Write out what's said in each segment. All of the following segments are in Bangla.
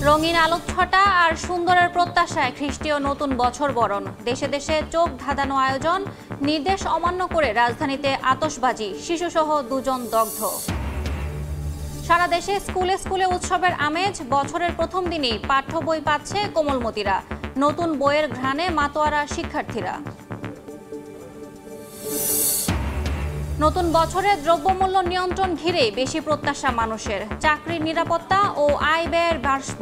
রঙিন আলোকছটা আর সুন্দরের প্রত্যাশায় খ্রিস্টীয় নতুন বছর বরণ। দেশে দেশে চোখ ধাঁধানো আয়োজন, নির্দেশ অমান্য করে রাজধানীতে আতশবাজি, শিশুসহ 2 জন দগ্ধ। সারা দেশে স্কুলে স্কুলে উৎসবের আমেজ। বছরের প্রথম দিনেই পাঠ্য বই পাচ্ছে কোমলমতিরা, নতুন বইয়ের ঘ্রাণে মাতোয়ারা শিক্ষার্থীরা। নতুন বছরে দ্রব্যমূল্য নিয়ন্ত্রণ ঘিরে বেশি প্রত্যাশা মানুষের। চাকরির নিরাপত্তা ও আয় ব্যয়ের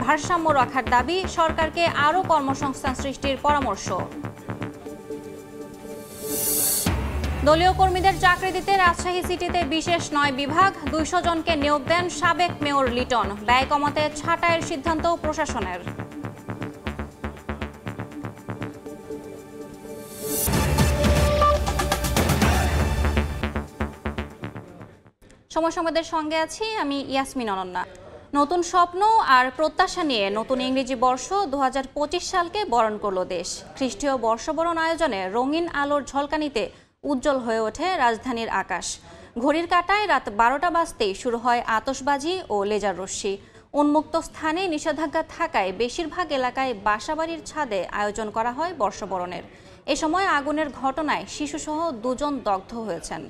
ভারসাম্য রাখার দাবি, সরকারকে আরও কর্মসংস্থান সৃষ্টির পরামর্শ। দলীয় কর্মীদের চাকরি দিতে রাজশাহী সিটিতে বিশেষ 9 বিভাগ, 200 জনকে নিয়োগ দেন সাবেক মেয়র লিটন। ব্যয় কমাতে ছাঁটাইয়ের সিদ্ধান্ত প্রশাসনের। সময় সংবাদের সঙ্গে আছি আমি ইয়াসমিন অনন্যা। নতুন স্বপ্ন আর প্রত্যাশা নিয়ে নতুন ইংরেজি বর্ষ 2025 সালকে বরণ করল দেশ। খ্রিস্টীয় বর্ষবরণ আয়োজনে রঙিন আলোর ঝলকানিতে উজ্জ্বল হয়ে ওঠে রাজধানীর আকাশ। ঘড়ির কাঁটায় রাত 12টা বাজতেই শুরু হয় আতশবাজি ও লেজার রশ্মি। উন্মুক্ত স্থানে নিষেধাজ্ঞা থাকায় বেশিরভাগ এলাকায় বাসাবাড়ির ছাদে আয়োজন করা হয় বর্ষবরণের। এ সময় আগুনের ঘটনায় শিশুসহ 2 জন দগ্ধ হয়েছেন।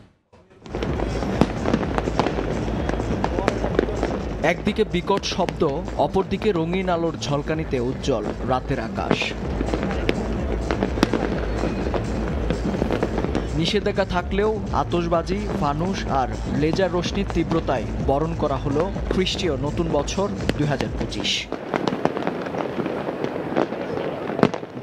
একদিকে বিকট শব্দ, অপরদিকে রঙিন আলোর ঝলকানিতে উজ্জ্বল রাতের আকাশ। নিষেধাজ্ঞা থাকলেও আতশবাজি, ফানুস আর লেজার রশ্মির তীব্রতায় বরণ করা হলো খ্রিস্টীয় নতুন বছর 2025।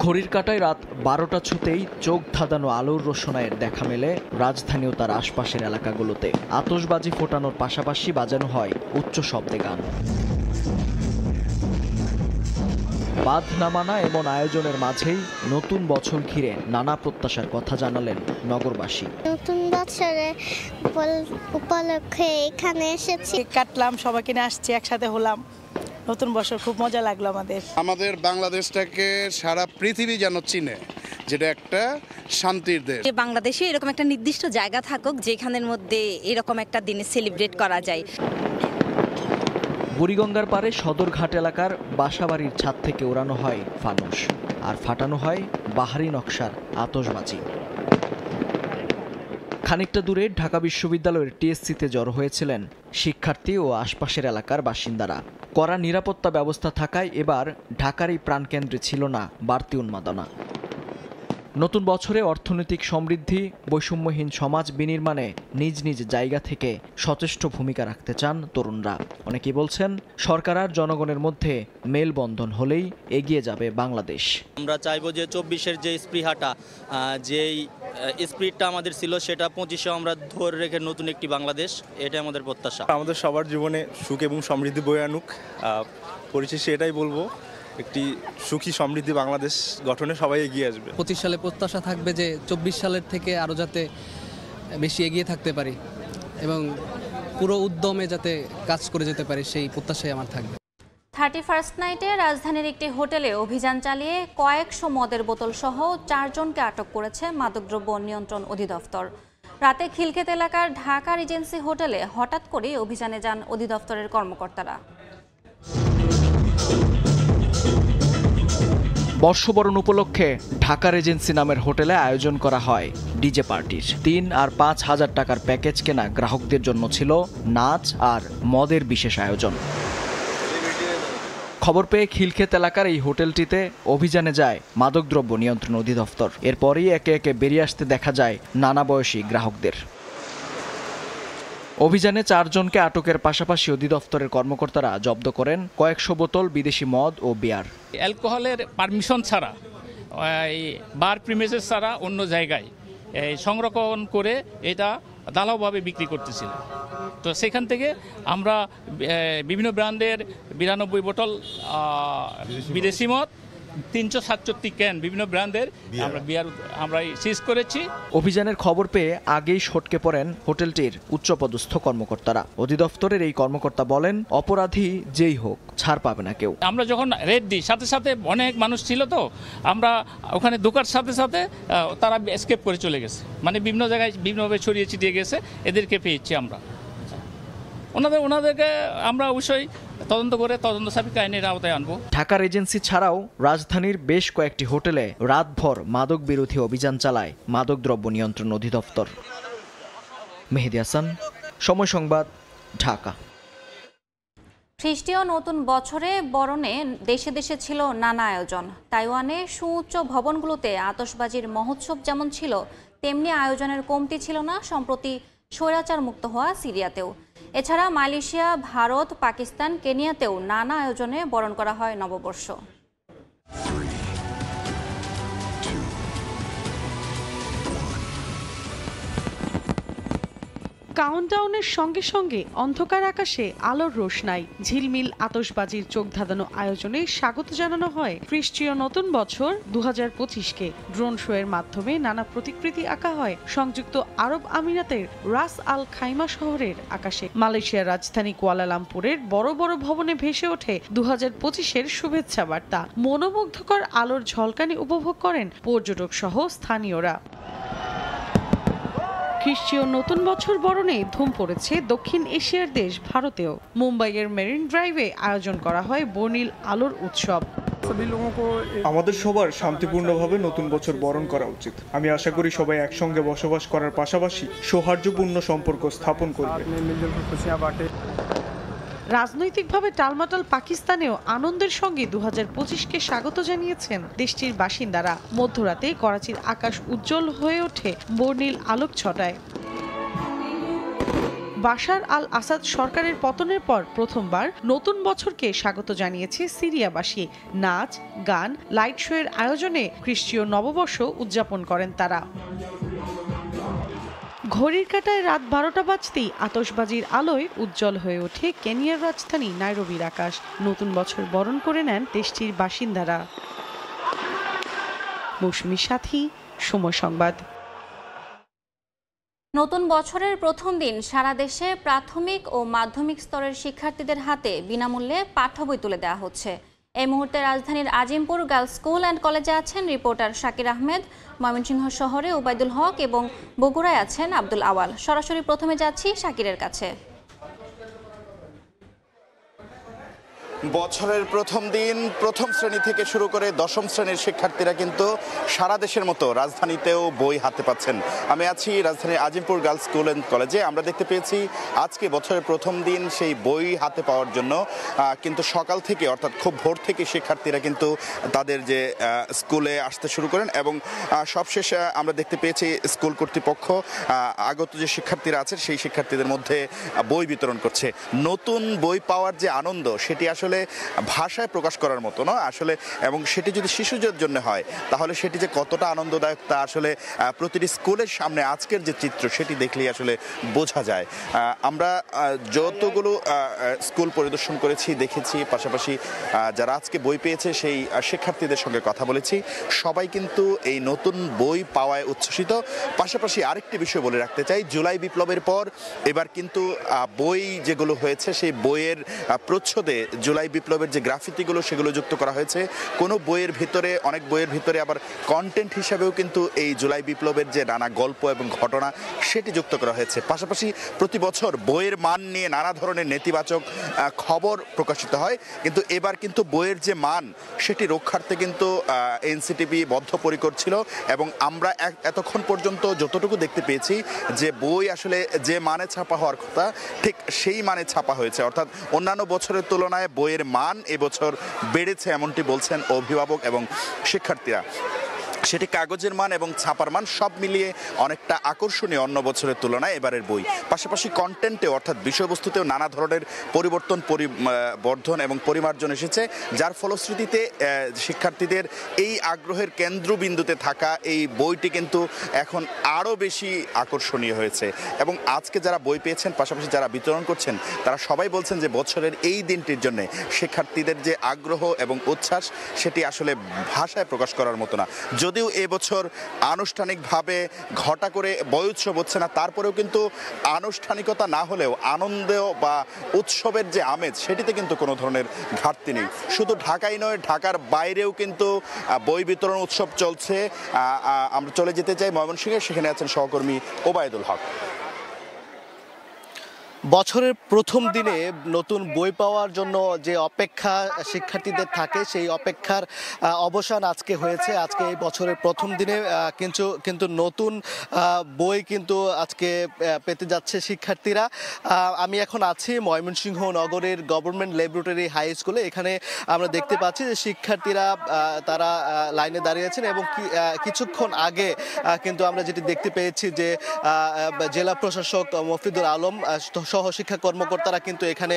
ঘড়ির কাঁটায় রাত 12টা ছুতেই চোখ ধাঁধানো আলোর রোশনায়ের দেখা মেলে রাজধানী ও তার আশপাশের এলাকাগুলোতে। আতশবাজি ফোটানোর পাশাপাশি বাজানো হয় উচ্চ শব্দে গান। বাঁধ নামানা এমন আয়োজনের মাঝেই নতুন বছর ঘিরে নানা প্রত্যাশার কথা জানালেন নগরবাসী। নতুন বছরের উপলক্ষে এখানে এসেছি, কাটলাম, সবাইকে নিয়ে আসছি, একসাথে হলাম। নতুন বছর খুব মজা লাগলো আমাদের বাংলাদেশটাকে সারা পৃথিবী যেন চিনে, যেটা একটা শান্তির দেশ। বাংলাদেশে এরকম একটা নির্দিষ্ট জায়গা থাকুক যেখানের মধ্যে এরকম একটা দিনে সেলিব্রেট করা যায়। বুড়িগঙ্গার পারে সদরঘাট এলাকার বাসাবাড়ির ছাদ থেকে ওড়ানো হয় ফানুস আর ফাটানো হয় বাহারি নকশার আতশবাজি। খানিকটা দূরে ঢাকা বিশ্ববিদ্যালয়ের টিএসসিতে জড়ো হয়েছিলেন শিক্ষার্থী ও আশপাশের এলাকার বাসিন্দারা। কড়া নিরাপত্তা ব্যবস্থা থাকায় এবার ঢাকার এই প্রাণকেন্দ্রে ছিল না বাড়তি উন্মাদনা। নতুন বছরে অর্থনৈতিক সমৃদ্ধি, বৈষম্যহীন সমাজ বিনির্মাণে নিজ নিজ জায়গা থেকে সচেষ্ট ভূমিকা রাখতে চান তরুণরা। অনেকেই বলছেন, সরকার আর জনগণের মধ্যে মেলবন্ধন হলেই এগিয়ে যাবে বাংলাদেশ। আমরা চাইবো যে 24-এর যে স্পৃহাটা, যেই স্পিরিটটা আমাদের ছিল, সেটা 25-এ আমরা ধরে রেখে নতুন একটি বাংলাদেশ, এটা আমাদের প্রত্যাশা। আমাদের সবার জীবনে সুখ এবং সমৃদ্ধি বয়ে আনুক। পরিশেষে এটাই বলবো, একটি সুখী সমৃদ্ধি বাংলাদেশ গঠনে সবাই এগিয়ে আসবে। 25 সালে প্রত্যাশা থাকবে যে 24 সালের থেকে আরও যাতে বেশি এগিয়ে থাকতে পারি এবং পুরো উদ্যমে যাতে কাজ করে যেতে পারি, সেই প্রত্যাশাই আমার থাকবে। 31st নাইটে রাজধানীর একটি হোটেলে অভিযান চালিয়ে কয়েকশো মদের বোতল সহ 4 জনকে আটক করেছে মাদকদ্রব্য নিয়ন্ত্রণ অধিদপ্তর। রাতে খিলক্ষেত এলাকার ঢাকা রিজেন্সি হোটেলে হঠাৎ করে অভিযানে যান অধিদপ্তরের কর্মকর্তারা। বর্ষবরণ উপলক্ষে ঢাকা রেজেন্সি নামের হোটেলে আয়োজন করা হয় ডিজে পার্টির। 3 আর 5 হাজার টাকার প্যাকেজ কেনা গ্রাহকদের জন্য ছিল নাচ আর মদের বিশেষ আয়োজন। খবর পেয়ে খিলক্ষেত এলাকার এই হোটেলটিতে অভিযানে যায় মাদকদ্রব্য নিয়ন্ত্রণ অধিদপ্তর। এরপরই একে একে বেরিয়ে আসতে দেখা যায় নানা বয়সী গ্রাহকদের। অভিযানে 4 জনকে আটকের পাশাপাশি অধিদপ্তরের কর্মকর্তারা জব্দ করেন কয়েকশো বোতল বিদেশি মদ ও বিয়ার। অ্যালকোহলের পারমিশন ছাড়া, বার প্রিমিসেস ছাড়া অন্য জায়গায় সংরক্ষণ করে এটা দালাওভাবে বিক্রি করতেছিল। তো সেখান থেকে আমরা বিভিন্ন ব্র্যান্ডের 92 বোতল বিদেশি মদ, 367 ক্যান বিভিন্ন ব্র্যান্ডের আমরা সিজ করেছি। অভিযানের খবর পেয়ে আগেই সটকে পড়েন হোটেলটির উচ্চপদস্থ কর্মকর্তারা। অধিদপ্তরের এই কর্মকর্তা বলেন, অপরাধী যেই হোক ছাড় পাবে না কেউ। আমরা যখন রেড দিই, সাথে সাথে অনেক মানুষ ছিল, তো আমরা ওখানে ঢোকার সাথে সাথে তারা এসকেপ করে চলে গেছে, মানে বিভিন্ন জায়গায় বিভিন্নভাবে ছড়িয়ে ছিটিয়ে গেছে, এদেরকে পেয়েছি আমরা। ওনাদেরকে আমরা অবশ্যই তদন্ত করে তদন্ত সাপেক্ষ আইনের আওতায় আনবো। ঢাকার এজেন্সি ছাড়াও রাজধানীর বেশ কয়েকটি হোটেলে রাতভর মাদক বিরোধী অভিযান চালায় মাদকদ্রব্য নিয়ন্ত্রণ অধিদপ্তর। মেহেদী হাসান, সময় সংবাদ, ঢাকা। খ্রিস্টীয় নতুন বছরে বরণে দেশে দেশে ছিল নানা আয়োজন। তাইওয়ানে সুউচ্চ ভবনগুলোতে আতশবাজির মহোৎসব যেমন ছিল, তেমনি আয়োজনের কমতি ছিল না সম্প্রতি স্বৈরাচার মুক্ত হওয়া সিরিয়াতেও। এছাড়া মালয়েশিয়া, ভারত, পাকিস্তান, কেনিয়াতেও নানা আয়োজনে বরণ করা হয় নববর্ষ। কাউন্টডাউনের সঙ্গে সঙ্গে অন্ধকার আকাশে আলোর রোশনাই, ঝিলমিল আতশবাজির চোখ ধাঁধানো আয়োজনে স্বাগত জানানো হয় খ্রিস্টীয় নতুন বছর 2025কে। ড্রোন শো এর মাধ্যমে নানা প্রতিকৃতি আঁকা হয় সংযুক্ত আরব আমিরাতের রাস আল খাইমা শহরের আকাশে। মালয়েশিয়ার রাজধানী কুয়ালালামপুরের বড় বড় ভবনে ভেসে ওঠে 2025-এর শুভেচ্ছা বার্তা। মনোমুগ্ধকর আলোর ঝলকানি উপভোগ করেন পর্যটক সহ স্থানীয়রা। খ্রিস্টীয় নতুন বছর বরণে ধুম পড়েছে দক্ষিণ এশিয়ার দেশ ভারতেও। মুম্বাইয়ের মেরিন ড্রাইভে আয়োজন করা হয় বর্ণিল আলোর উৎসব। আমাদের সবার শান্তিপূর্ণভাবে নতুন বছর বরণ করা উচিত। আমি আশা করি সবাই একসঙ্গে বসবাস করার পাশাপাশি সৌহার্দ্যপূর্ণ সম্পর্ক স্থাপন করবে। রাজনৈতিকভাবে টালমাটাল পাকিস্তানেও আনন্দের সঙ্গে 2025কে স্বাগত জানিয়েছেন দেশটির বাসিন্দারা। মধ্যরাতে করাচির আকাশ উজ্জ্বল হয়ে ওঠে বর্ণিল আলোক ছটায়। বাশার আল আসাদ সরকারের পতনের পর প্রথমবার নতুন বছরকে স্বাগত জানিয়েছে সিরিয়াবাসী। নাচ, গান, লাইট শো এর আয়োজনে খ্রিস্টীয় নববর্ষ উদযাপন করেন তারা। ঘড়ির কাঁটায় রাত 12টা বাজতেই আতশবাজির আলোয় উজ্জ্বল হয়ে ওঠে কেনিয়ার রাজধানী নাইরোবির আকাশ। নতুন বছর বরণ করে নেন দেশটির বাসিন্দারা। মৌসুমী সাথী, সময় সংবাদ। নতুন বছরের প্রথম দিন সারা দেশে প্রাথমিক ও মাধ্যমিক স্তরের শিক্ষার্থীদের হাতে বিনামূল্যে পাঠ্যবই তুলে দেওয়া হচ্ছে। এই মুহূর্তে রাজধানীর আজিমপুর গার্লস স্কুল অ্যান্ড কলেজে আছেন রিপোর্টার শাকির আহমেদ, ময়মনসিংহ শহরে ওবায়দুল হক এবং বগুড়ায় আছেন আব্দুল আওয়াল। সরাসরি প্রথমে যাচ্ছি শাকিরের কাছে। বছরের প্রথম দিন প্রথম শ্রেণী থেকে শুরু করে দশম শ্রেণীর শিক্ষার্থীরা কিন্তু সারা দেশের মতো রাজধানীতেও বই হাতে পাচ্ছেন। আমি আছি রাজধানীর আজিমপুর গার্লস স্কুল অ্যান্ড কলেজে। আমরা দেখতে পেয়েছি আজকে বছরের প্রথম দিন সেই বই হাতে পাওয়ার জন্য কিন্তু সকাল থেকে অর্থাৎ খুব ভোর থেকে শিক্ষার্থীরা কিন্তু তাদের যে স্কুলে আসতে শুরু করেন এবং সবশেষে আমরা দেখতে পেয়েছি স্কুল কর্তৃপক্ষ আগত যে শিক্ষার্থীরা আছেন সেই শিক্ষার্থীদের মধ্যে বই বিতরণ করছে। নতুন বই পাওয়ার যে আনন্দ সেটি আসলে ভাষায় প্রকাশ করার মতো নয় আসলে, এবং সেটি যদি শিশুদের জন্য হয় তাহলে সেটি যে কতটা আনন্দদায়ক তা আসলে প্রতিটি স্কুলের সামনে আজকের যে চিত্র সেটি দেখলেই আসলে বোঝা যায়। আমরা যতগুলো স্কুল পরিদর্শন করেছি দেখেছি, পাশাপাশি যারা আজকে বই পেয়েছে সেই শিক্ষার্থীদের সঙ্গে কথা বলেছি। সবাই কিন্তু এই নতুন বই পাওয়ায় উচ্ছ্বসিত। পাশাপাশি আরেকটি বিষয় বলে রাখতে চাই, জুলাই বিপ্লবের পর এবার কিন্তু বই যেগুলো হয়েছে সেই বইয়ের প্রচ্ছদে জুলাই বিপ্লবের যে গ্রাফিতিগুলো সেগুলো যুক্ত করা হয়েছে। কোনো বইয়ের ভিতরে, অনেক বইয়ের ভিতরে আবার কন্টেন্ট হিসাবেও কিন্তু এই জুলাই বিপ্লবের যে নানা গল্প এবং ঘটনা সেটি যুক্ত করা হয়েছে। পাশাপাশি প্রতি বছর বইয়ের মান নিয়ে নানা ধরনের নেতিবাচক খবর প্রকাশিত হয়, কিন্তু এবার কিন্তু বইয়ের যে মান সেটি রক্ষার্থে কিন্তু এনসিটিভি বদ্ধপরিকর ছিল এবং আমরা এতক্ষণ পর্যন্ত যতটুকু দেখতে পেয়েছি যে বই আসলে যে মানে ছাপা হওয়ার কথা ঠিক সেই মানে ছাপা হয়েছে। অর্থাৎ অন্যান্য বছরের তুলনায় বইয়ের মান এবছর বেড়েছে এমনটি বলছেন অভিভাবক এবং শিক্ষার্থীরা। সেটি কাগজের মান এবং ছাপার মান সব মিলিয়ে অনেকটা আকর্ষণীয় অন্য বছরের তুলনায় এবারের বই। পাশাপাশি কন্টেন্টে অর্থাৎ বিষয়বস্তুতেও নানা ধরনের পরিবর্ধন এবং পরিমার্জন এসেছে, যার ফলশ্রুতিতে শিক্ষার্থীদের এই আগ্রহের কেন্দ্রবিন্দুতে থাকা এই বইটি কিন্তু এখন আরও বেশি আকর্ষণীয় হয়েছে। এবং আজকে যারা বই পেয়েছেন, পাশাপাশি যারা বিতরণ করছেন, তারা সবাই বলছেন যে বছরের এই দিনটির জন্য শিক্ষার্থীদের যে আগ্রহ এবং উচ্ছ্বাস সেটি আসলে ভাষায় প্রকাশ করার মতো না। যদিও এবছর আনুষ্ঠানিকভাবে ঘটা করে বই উৎসব হচ্ছে না, তারপরেও কিন্তু আনুষ্ঠানিকতা না হলেও আনন্দ বা উৎসবের যে আমেজ সেটিতে কিন্তু কোনো ধরনের ঘাটতি নেই। শুধু ঢাকাই নয়, ঢাকার বাইরেও কিন্তু বই বিতরণ উৎসব চলছে। আমরা চলে যেতে চাই ময়মনসিংহে, সেখানে আছেন সহকর্মী ওবায়দুল হক। বছরের প্রথম দিনে নতুন বই পাওয়ার জন্য যে অপেক্ষা শিক্ষার্থীদের থাকে সেই অপেক্ষার অবসান আজকে হয়েছে। আজকে এই বছরের প্রথম দিনে কিন্তু নতুন বই কিন্তু আজকে পেতে যাচ্ছে শিক্ষার্থীরা। আমি এখন আছি ময়মনসিংহ নগরের গভর্নমেন্ট ল্যাবরেটরি হাই স্কুলে। এখানে আমরা দেখতে পাচ্ছি যে শিক্ষার্থীরা তারা লাইনে দাঁড়িয়েছেন এবং কিছুক্ষণ আগে কিন্তু আমরা যেটি দেখতে পেয়েছি যে জেলা প্রশাসক মফিদুল আলম সহ শিক্ষা কর্মকর্তারা কিন্তু এখানে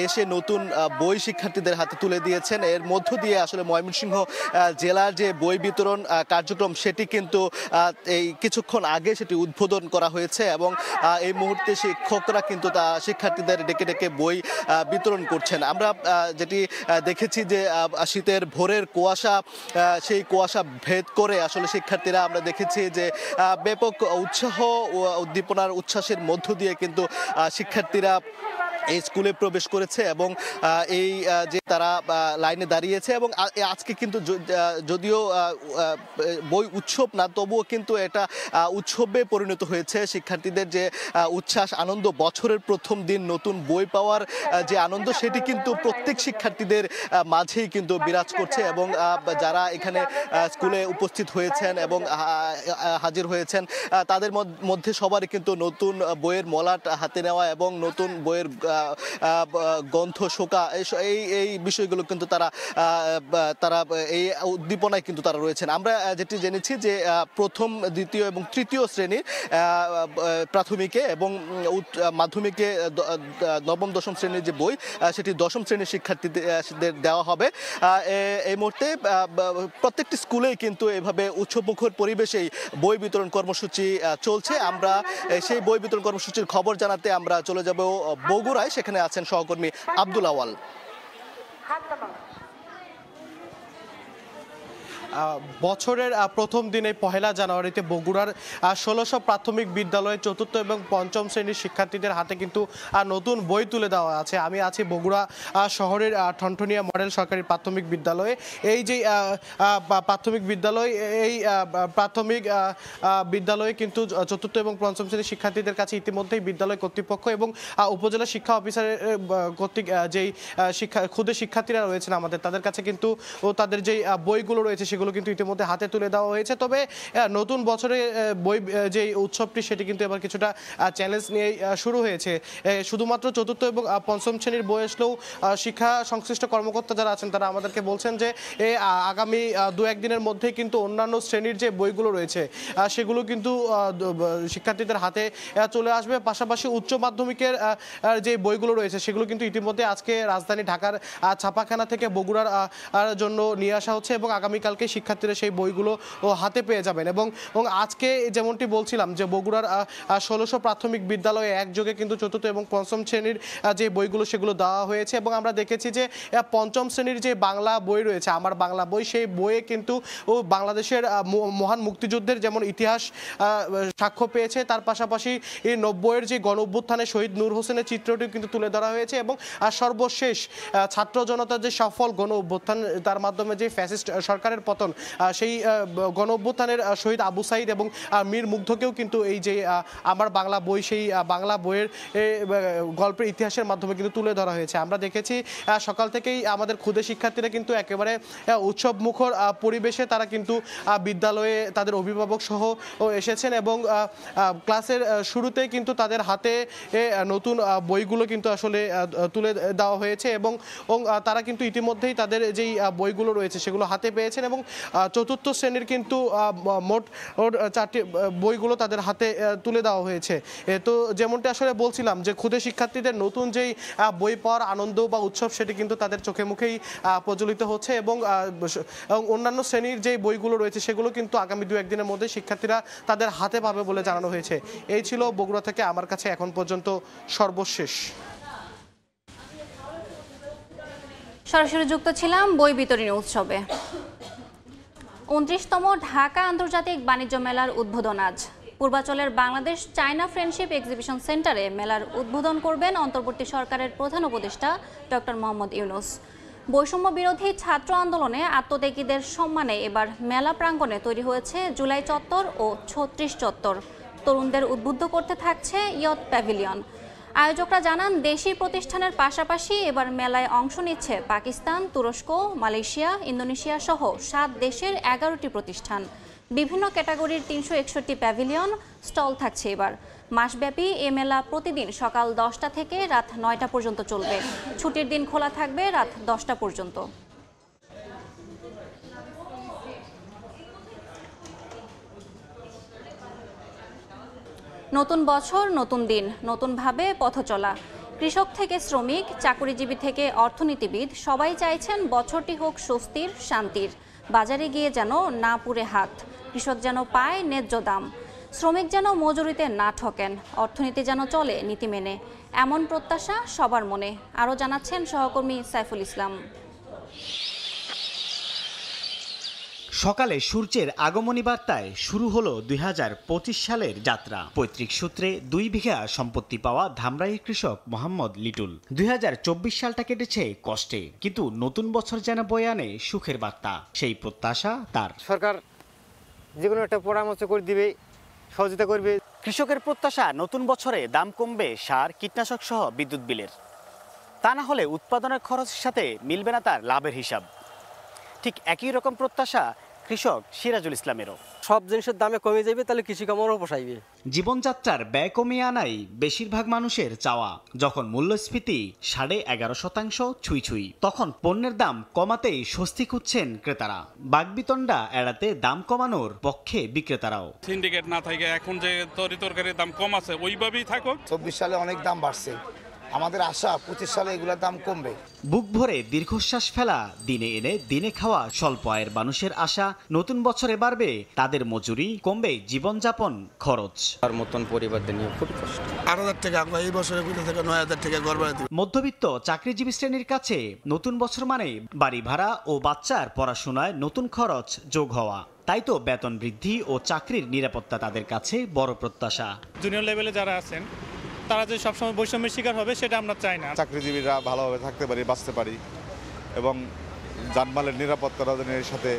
এসে নতুন বই শিক্ষার্থীদের হাতে তুলে দিয়েছেন। এর মধ্য দিয়ে আসলে ময়মনসিংহ জেলার যে বই বিতরণ কার্যক্রম সেটি কিন্তু এই কিছুক্ষণ আগে সেটি উদ্বোধন করা হয়েছে এবং এই মুহূর্তে শিক্ষকরা কিন্তু শিক্ষার্থীদের ডেকে ডেকে বই বিতরণ করছেন। আমরা যেটি দেখেছি যে শীতের ভোরের কুয়াশা, সেই কুয়াশা ভেদ করে আসলে শিক্ষার্থীরা আমরা দেখেছি যে ব্যাপক উৎসাহ ও উদ্দীপনার উচ্ছ্বাসের মধ্য দিয়ে কিন্তু শিক্ষার্থীরা এই স্কুলে প্রবেশ করেছে এবং এই যে তারা লাইনে দাঁড়িয়েছে এবং আজকে কিন্তু যদিও বই উৎসব না, তবুও কিন্তু এটা উৎসবে পরিণত হয়েছে। শিক্ষার্থীদের যে উচ্ছ্বাস আনন্দ, বছরের প্রথম দিন নতুন বই পাওয়ার যে আনন্দ, সেটি কিন্তু প্রত্যেক শিক্ষার্থীদের মাঝেই কিন্তু বিরাজ করছে এবং যারা এখানে স্কুলে উপস্থিত হয়েছেন এবং হাজির হয়েছেন তাদের মধ্যে সবারই কিন্তু নতুন বইয়ের মলাট হাতে নেওয়া এবং নতুন বইয়ের গন্ধ শোকা এই বিষয়গুলো কিন্তু তারা এই উদ্দীপনায় কিন্তু তারা রয়েছেন। আমরা যেটি জেনেছি যে প্রথম, দ্বিতীয় এবং তৃতীয় শ্রেণীর প্রাথমিকে এবং মাধ্যমিকে নবম দশম শ্রেণীর যে বই সেটি দশম শ্রেণীর শিক্ষার্থীদের দেওয়া হবে। এই মুহূর্তে প্রত্যেকটি স্কুলেই কিন্তু এভাবে উৎসবমুখর পরিবেশেই বই বিতরণ কর্মসূচি চলছে। আমরা সেই বই বিতরণ কর্মসূচির খবর জানাতে আমরা চলে যাব বগুড়ায়। সেখানে আছেন সহকর্মী আব্দুল আওয়াল। বছরের প্রথম দিনে পহেলা জানুয়ারিতে বগুড়ার ১৬০০ প্রাথমিক বিদ্যালয়ে চতুর্থ এবং পঞ্চম শ্রেণীর শিক্ষার্থীদের হাতে কিন্তু নতুন বই তুলে দেওয়া আছে। আমি আছি বগুড়া শহরের ঠনঠনিয়া মডেল সরকারি প্রাথমিক বিদ্যালয়ে। এই যে প্রাথমিক বিদ্যালয়, এই প্রাথমিক বিদ্যালয়ে কিন্তু চতুর্থ এবং পঞ্চম শ্রেণীর শিক্ষার্থীদের কাছে ইতিমধ্যেই বিদ্যালয় কর্তৃপক্ষ এবং উপজেলা শিক্ষা অফিসারের কর্তৃক যেই ক্ষুদে শিক্ষার্থীরা রয়েছেন আমাদের, তাদের কাছে কিন্তু তাদের যেই বইগুলো রয়েছে সেগুলো কিন্তু ইতিমধ্যে হাতে তুলে দেওয়া হয়েছে। তবে নতুন বছরে বই যে উৎসবটি সেটি কিন্তু এবার কিছুটা চ্যালেঞ্জ নিয়ে শুরু হয়েছে। শুধুমাত্র চতুর্থ এবং পঞ্চম শ্রেণীর বই আসলেও শিক্ষা সংশ্লিষ্ট কর্মকর্তা যারা আছেন তারা আমাদেরকে বলছেন যে আগামী 2-1 দিনের মধ্যেই কিন্তু অন্যান্য শ্রেণীর যে বইগুলো রয়েছে সেগুলো কিন্তু শিক্ষার্থীদের হাতে চলে আসবে। পাশাপাশি উচ্চ মাধ্যমিকের যে বইগুলো রয়েছে সেগুলো কিন্তু ইতিমধ্যে আজকে রাজধানী ঢাকার ছাপাখানা থেকে বগুড়ার জন্য নিয়ে আসা হচ্ছে এবং আগামীকালকে শিক্ষার্থীরা সেই বইগুলো হাতে পেয়ে যাবেন। এবং আজকে যেমনটি বলছিলাম যে বগুড়ার ১৬০০ প্রাথমিক বিদ্যালয়ে একযোগে কিন্তু চতুর্থ এবং পঞ্চম শ্রেণীর যে বইগুলো সেগুলো দেওয়া হয়েছে এবং আমরা দেখেছি যে পঞ্চম শ্রেণীর যে বাংলা বই রয়েছে, আমার বাংলা বই, সেই বইয়ে কিন্তু বাংলাদেশের মহান মুক্তিযুদ্ধের যেমন ইতিহাস সাক্ষ্য পেয়েছে, তার পাশাপাশি এই 90-এর যে গণ অভ্যুত্থানে শহীদ নূর হোসেনের চিত্রটিও কিন্তু তুলে ধরা হয়েছে এবং সর্বশেষ ছাত্র জনতার যে সফল গণ অভ্যুত্থান, তার মাধ্যমে যে ফ্যাসিস্ট সরকারের পতন, সেই গণ অভ্যুত্থানের শহীদ আবু সাইদ এবং মীর মুগ্ধকেও কিন্তু এই যে আমার বাংলা বই, সেই বাংলা বইয়ের গল্পের ইতিহাসের মাধ্যমে কিন্তু তুলে ধরা হয়েছে। আমরা দেখেছি সকাল থেকেই আমাদের ক্ষুদে শিক্ষার্থীরা কিন্তু একেবারে উৎসব মুখর পরিবেশে তারা কিন্তু বিদ্যালয়ে তাদের অভিভাবক সহ এসেছেন এবং ক্লাসের শুরুতেই কিন্তু তাদের হাতে নতুন বইগুলো কিন্তু আসলে তুলে দেওয়া হয়েছে এবং তারা কিন্তু ইতিমধ্যেই তাদের যেই বইগুলো রয়েছে সেগুলো হাতে পেয়েছেন এবং চতুর্থ শ্রেণীর কিন্তু মোট 4টি বইগুলো তাদের হাতে তুলে দেওয়া হয়েছে। তো যেমনটি আসলে বলছিলাম যে ক্ষুদে শিক্ষার্থীদের নতুন যেই বই পাওয়ার আনন্দ বা উৎসব সেটি কিন্তু তাদের চোখে মুখেই প্রজ্বলিত হচ্ছে এবং অন্যান্য শ্রেণীর যে বইগুলো রয়েছে সেগুলো কিন্তু আগামী 2-1 দিনের মধ্যে শিক্ষার্থীরা তাদের হাতে পাবে বলে জানানো হয়েছে। এই ছিল বগুড়া থেকে আমার কাছে এখন পর্যন্ত সর্বশেষ। সরাসরি যুক্ত ছিলাম বই বিতরণী উৎসবে। 29তম ঢাকা আন্তর্জাতিক বাণিজ্য মেলার উদ্বোধন আজ। পূর্বাচলের বাংলাদেশ চায়না ফ্রেন্ডশিপ এক্সিবিশন সেন্টারে মেলার উদ্বোধন করবেন অন্তর্বর্তী সরকারের প্রধান উপদেষ্টা ডক্টর মোহাম্মদ ইউনূস। বৈষম্য বিরোধী ছাত্র আন্দোলনে আত্মত্যাগীদের সম্মানে এবার মেলা প্রাঙ্গণে তৈরি হয়েছে জুলাই চত্বর ও 36 চত্বর। তরুণদের উদ্বুদ্ধ করতে থাকছে ইয়থ প্যাভিলিয়ন। আয়োজকরা জানান দেশি প্রতিষ্ঠানের পাশাপাশি এবার মেলায় অংশ নিচ্ছে পাকিস্তান, তুরস্ক, মালয়েশিয়া, ইন্দোনেশিয়া সহ ৭ দেশের ১১টি প্রতিষ্ঠান। বিভিন্ন ক্যাটাগরির ৩৬১ প্যাভিলিয়ন স্টল থাকছে এবার। মাসব্যাপী এ মেলা প্রতিদিন সকাল ১০টা থেকে রাত ৯টা পর্যন্ত চলবে। ছুটির দিন খোলা থাকবে রাত ১০টা পর্যন্ত। নতুন বছর, নতুন দিন, নতুনভাবে পথ চলা। কৃষক থেকে শ্রমিক, চাকরিজীবী থেকে অর্থনীতিবিদ সবাই চাইছেন বছরটি হোক স্বস্তির, শান্তির। বাজারে গিয়ে যেন না পুড়ে হাত, কৃষক যেন পায় ন্যায্য দাম, শ্রমিক যেন মজুরিতে না ঠকেন, অর্থনীতি যেন চলে নীতি মেনে। এমন প্রত্যাশা সবার মনে। আরও জানাচ্ছেন সহকর্মী সাইফুল ইসলাম। সকালে সূর্যের আগমনী বার্তায় শুরু হলো ২০২৫ সালের যাত্রা। পৈতৃক সূত্রে ২ বিঘা সম্পত্তি পাওয়া ধামরাইয়ের কৃষক মোহাম্মদ লিটুল ২০২৪ সালটা কেটেছে কষ্টে, কিন্তু নতুন বছর যেন বয়ে আনে সুখের বার্তা, সেই প্রত্যাশা তার। সরকার যে কোনো একটা পরামর্শ করে দিবে, সহযোগিতা করবে। কৃষকের প্রত্যাশা নতুন বছরে দাম কমবে সার, কীটনাশক সহ বিদ্যুৎ বিলের। তা না হলে উৎপাদনের খরচের সাথে মিলবে না তার লাভের হিসাব। ঠিক একই রকম প্রত্যাশা কৃষক সিরাজুল ইসলামেরও। সব জিনিসের দামে কমে যাবে, তাহলে কৃষি কামড়ও পোষাইবে। জীবনযাত্রার ব্যয় কমিয়ে আনাই বেশিরভাগ মানুষের চাওয়া। যখন মূল্যস্ফীতি 11.5% ছুঁই, তখন পণ্যের দাম কমাতেই স্বস্তি খুঁজছেন ক্রেতারা। বাগবিতণ্ডা এড়াতে দাম কমানোর পক্ষে বিক্রেতারাও। সিন্ডিকেট না থাকে এখন যে তরকারির দাম কম আছে ওইভাবেই থাকুক। 24 সালে অনেক দাম বাড়ছে, আমাদের আশা 25 সালে এগুলোর দাম কমবে। বুক ভরে দীর্ঘশ্বাস ফেলা, দিনে এনে দিনে খাওয়া স্বল্প আয়ের মানুষের আশা নতুন বছরে বাড়বে তাদের মজুরি, কমবে জীবনযাপন খরচ। তার মতন পরিবারদের নিয়ে খুব কষ্ট। 8,000 টাকা এই বছরে 9,000 টাকা ঘর ভাড়া দিই। মধ্যবিত্ত চাকরিজীবী শ্রেণীর কাছে নতুন বছর মানে বাড়ি ভাড়া ও বাচ্চার পড়াশোনায় নতুন খরচ যোগ হওয়া। তাই তো বেতন বৃদ্ধি ও চাকরির নিরাপত্তা তাদের কাছে বড় প্রত্যাশা। জুনিয়র লেভেলে যারা আছেন তারা যে সবসময় বৈষম্যের শিকার হবে সেটা আমরা চাই না। চাকরিজীবীরা ভালোভাবে থাকতে পারি, বাঁচতে পারি এবং জানমালের নিরাপত্তার সাথে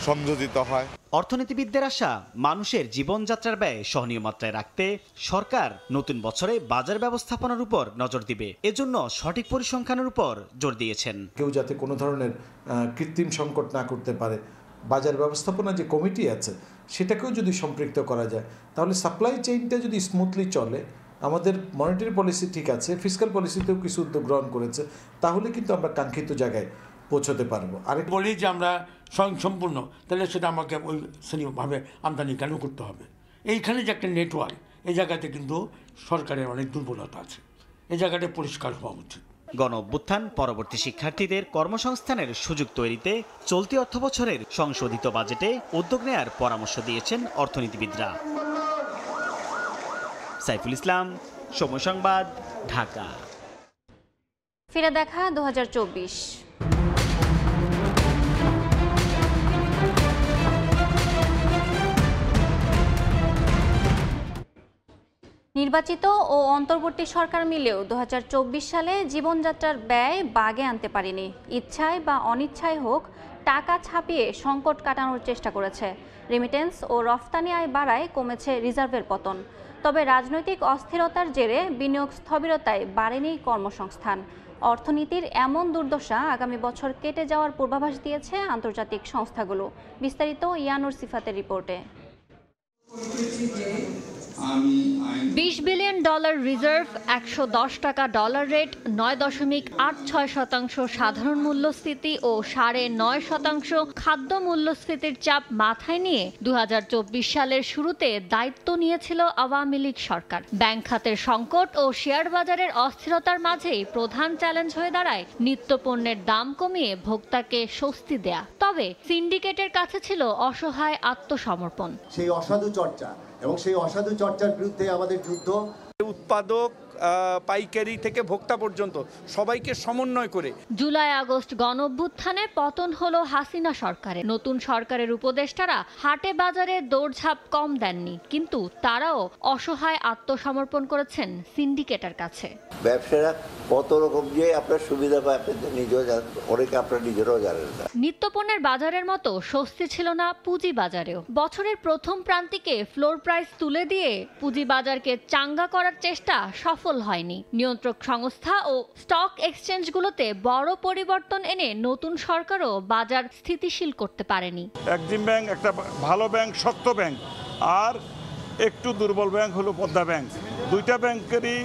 সংযোজিত হয়। অর্থনীতিবিদদের আশা মানুষের জীবনযাত্রার ব্যয় সহনীয় মাত্রায় রাখতে সরকার নতুন বছরে বাজার ব্যবস্থাপনার উপর নজর দিবে। এজন্য সঠিক পরিসংখ্যানের উপর জোর দিয়েছেন। কেউ যাতে কোনো ধরনের কৃত্রিম সংকট না করতে পারে, বাজার ব্যবস্থাপনা যে কমিটি আছে সেটাকেও যদি সম্পৃক্ত করা যায়, তাহলে সাপ্লাই চেইনটা যদি স্মুথলি চলে, আমাদের মনিটারি পলিসি ঠিক আছে, ফিসক্যাল পলিসিতেও কিছু উদ্যোগ গ্রহণ করেছে, তাহলে কিন্তু আমরা কাঙ্ক্ষিত জায়গায় পৌঁছতে পারবো। আরেক বলি যে আমরা স্বয়ংসম্পূর্ণ, তাহলে সেটা আমাকে ওই শ্রেণীভাবে আমদানি কেন করতে হবে? এইখানে যে একটা নেটওয়ার্ক, এই জায়গাতে কিন্তু সরকারের অনেক দুর্বলতা আছে, এই জায়গাটা পরিষ্কার হওয়া উচিত। গণ অভ্যুত্থান পরবর্তী শিক্ষার্থীদের কর্মসংস্থানের সুযোগ তৈরিতে চলতি অর্থবছরের সংশোধিত বাজেটে উদ্যোগ নেয়ার পরামর্শ দিয়েছেন অর্থনীতিবিদরা। সাইফুল ইসলাম, সময় সংবাদ, ঢাকা। ফিরে দেখা 2024। নির্বাচিত ও অন্তর্বর্তী সরকার মিলেও 2024 সালে জীবনযাত্রার ব্যয় বাগে আনতে পারেনি। ইচ্ছায় বা অনিচ্ছায় হোক, টাকা ছাপিয়ে সংকট কাটানোর চেষ্টা করেছে। রেমিটেন্স ও রফতানি আয় বাড়ায় কমেছে রিজার্ভের পতন। তবে রাজনৈতিক অস্থিরতার জেরে বিনিয়োগ স্থবিরতায় বাড়েনি কর্মসংস্থান। অর্থনীতির এমন দুর্দশা আগামী বছর কেটে যাওয়ার পূর্বাভাস দিয়েছে আন্তর্জাতিক সংস্থাগুলো। বিস্তারিত ইয়ানুর সিফাতের রিপোর্টে। $20 বিলিয়ন রিজার্ভ, 110 টাকা ডলার রেট, 9.86% সাধারণ মূল্যস্ফীতি ও 9.5% খাদ্য মূল্যস্ফীতির চাপ মাথায় নিয়ে 2024 সালের শুরুতে দায়িত্ব নিয়েছিল আওয়ামী লীগ সরকার। ব্যাংক খাতের সংকট ও শেয়ার বাজারের অস্থিরতার মাঝেই প্রধান চ্যালেঞ্জ হয়ে দাঁড়ায় নিত্যপণ্যের দাম কমিয়ে ভোক্তাকে স্বস্তি দেয়া। তবে সিন্ডিকেটের কাছে ছিল অসহায় আত্মসমর্পণ। সেই অসাধু চর্চা এবং সেই অসাধু চর্চার বিরুদ্ধে আমাদের যুদ্ধ। উৎপাদক, পাইকারি থেকে ভোক্তা পর্যন্ত সবাইকে সমন্বয় করে জুলাই আগস্ট গণঅভ্যুত্থানে পতন হলো হাসিনা সরকারের। নতুন সরকারের উপদেষ্টারা হাটে বাজারে দৌড়ঝাঁপ কম দেননি, কিন্তু তারাও অসহায় আত্মসমর্পণ করেছেন সিন্ডিকেটের কাছে। ব্যবসায়ীরা কত রকম যে আপনার সুবিধা পায় আপনি নিজেও জানেন, অনেকে আপনার নিজেরাও জানেন না। নিত্যপণ্যের বাজারের মতো স্বস্তি ছিল না পুঁজি বাজারেও। বছরের প্রথম প্রান্তিকে ফ্লোর প্রাইস তুলে দিয়ে পুঁজি বাজারকে চাঙ্গা করার চেষ্টা সফল সফল হয়নি। নিয়ন্ত্রক সংস্থা ও স্টক এক্সচেঞ্জগুলোতে বড় পরিবর্তন এনে নতুন সরকারও বাজার স্থিতিশীল করতে পারেনি। এক্সিম ব্যাংক একটা ভালো ব্যাংক, শক্ত ব্যাংক, আর একটু দুর্বল ব্যাংক হলো পদ্মা ব্যাংক। দুইটা ব্যাংকেরই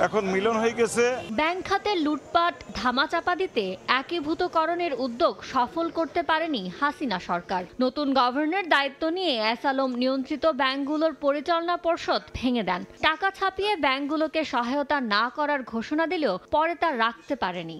এখন মিলন হয়ে গেছে। ব্যাংক খাতে লুটপাট ধামাচাপা দিতে একীভূতকরণের উদ্যোগ সফল করতে পারেনি হাসিনা সরকার। নতুন গভর্নর দায়িত্ব নিয়ে এসালম নিয়ন্ত্রিত ব্যাংকগুলোর পরিচালনা পর্ষদ ভেঙে দেন। টাকা ছাপিয়ে ব্যাংকগুলোকে সহায়তা না করার ঘোষণা দিলেও পরে তা রাখতে পারেনি।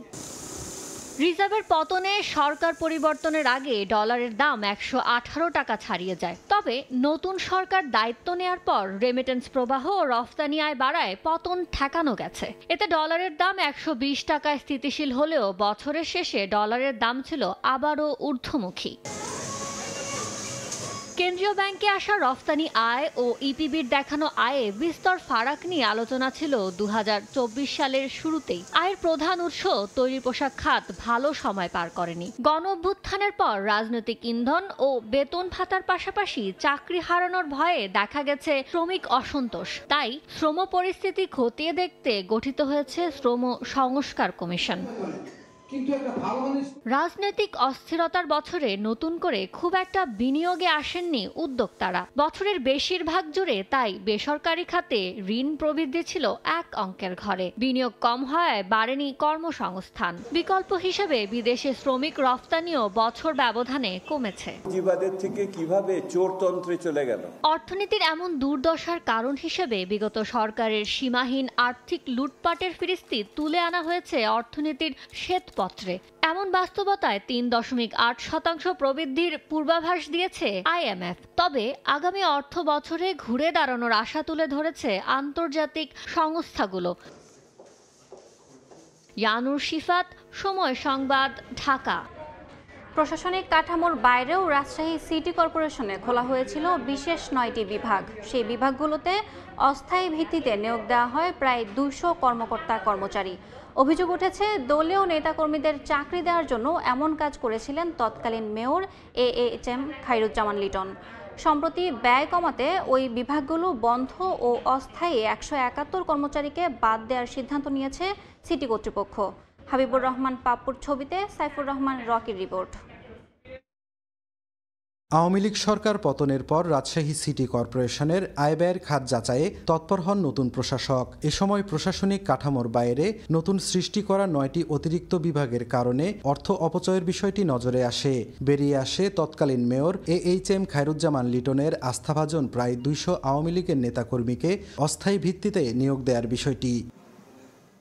রিজার্ভের পতনে সরকার পরিবর্তনের আগে ডলারের দাম 118 টাকা ছাড়িয়ে যায়। তবে নতুন সরকার দায়িত্ব নেয়ার পর রেমিটেন্স প্রবাহ ও রফতানি আয় বাড়ায় পতন ঠেকানো গেছে। এতে ডলারের দাম 120 টাকায় স্থিতিশীল হলেও বছরের শেষে ডলারের দাম ছিল আবারও ঊর্ধ্বমুখী। কেন্দ্রীয় ব্যাংকে আসা রফতানি আয় ও ইপিবির দেখানো আয়ে বিস্তর ফারাক নিয়ে আলোচনা ছিল 2024 সালের শুরুতেই। আয়ের প্রধান উৎস তৈরি পোশাক খাত ভালো সময় পার করেনি। গণ অভ্যুত্থানের পর রাজনৈতিক ইন্ধন ও বেতন ভাতার পাশাপাশি চাকরি হারানোর ভয়ে দেখা গেছে শ্রমিক অসন্তোষ। তাই শ্রম পরিস্থিতি খতিয়ে দেখতে গঠিত হয়েছে শ্রম সংস্কার কমিশন। রাজনৈতিক অস্থিরতার বছরে নতুন করে খুব একটা বিনিয়োগে আসেননি উদ্যোক্তারা। বছরের বেশিরভাগ জুড়ে তাই বেসরকারি খাতে ঋণ প্রবৃদ্ধি ছিল এক অঙ্কের ঘরে। বিনিয়োগ কম হওয়ায় বাড়েনি কর্মসংস্থান। বিকল্প হিসেবে বিদেশে শ্রমিক রফতানিও বছর ব্যবধানে কমেছে। থেকে কিভাবে চোরতন্ত্রে চলে গেল। অর্থনীতির এমন দুর্দশার কারণ হিসেবে বিগত সরকারের সীমাহীন আর্থিক লুটপাটের ফিরিস্তি তুলে আনা হয়েছে অর্থনীতির শ্বেতপত্রে। এমন বাস্তবতায় 3.8% প্রবৃদ্ধির পূর্বাভাস দিয়েছে IMF। তবে আগামী অর্থ বছরে ঘুরে দাঁড়ানোর আশা তুলে ধরেছে আন্তর্জাতিক সংস্থাগুলো। ইয়ানুর শিফাত, সময় সংবাদ, ঢাকা। প্রশাসনিক কাঠামোর বাইরেও রাজশাহী সিটি কর্পোরেশনে খোলা হয়েছিল বিশেষ 9টি বিভাগ। সেই বিভাগগুলোতে অস্থায়ী ভিত্তিতে নিয়োগ দেওয়া হয় প্রায় 200 কর্মকর্তা কর্মচারী। অভিযোগ উঠেছে দলীয় নেতাকর্মীদের চাকরি দেওয়ার জন্য এমন কাজ করেছিলেন তৎকালীন মেয়র AHM খায়রুজ্জামান লিটন। সম্প্রতি ব্যয় কমাতে ওই বিভাগগুলো বন্ধ ও অস্থায়ী 171 কর্মচারীকে বাদ দেওয়ার সিদ্ধান্ত নিয়েছে সিটি কর্তৃপক্ষ। হাবিবুর রহমান পাপ্পুর ছবিতে সাইফুর রহমান রকির রিপোর্ট। আওয়ামী লীগ সরকার পতনের পর রাজশাহী সিটি কর্পোরেশনের আয় ব্যয়ের খাত যাচাইয়ে তৎপর হন নতুন প্রশাসক। এ সময় প্রশাসনিক কাঠামোর বাইরে নতুন সৃষ্টি করা 9টি অতিরিক্ত বিভাগের কারণে অর্থ অপচয়ের বিষয়টি নজরে আসে। বেরিয়ে আসে তৎকালীন মেয়র AHM খায়রুজ্জামান লিটনের আস্থাভাজন প্রায় 200 আওয়ামী লীগের নেতাকর্মীকে অস্থায়ী ভিত্তিতে নিয়োগ দেওয়ার বিষয়টি।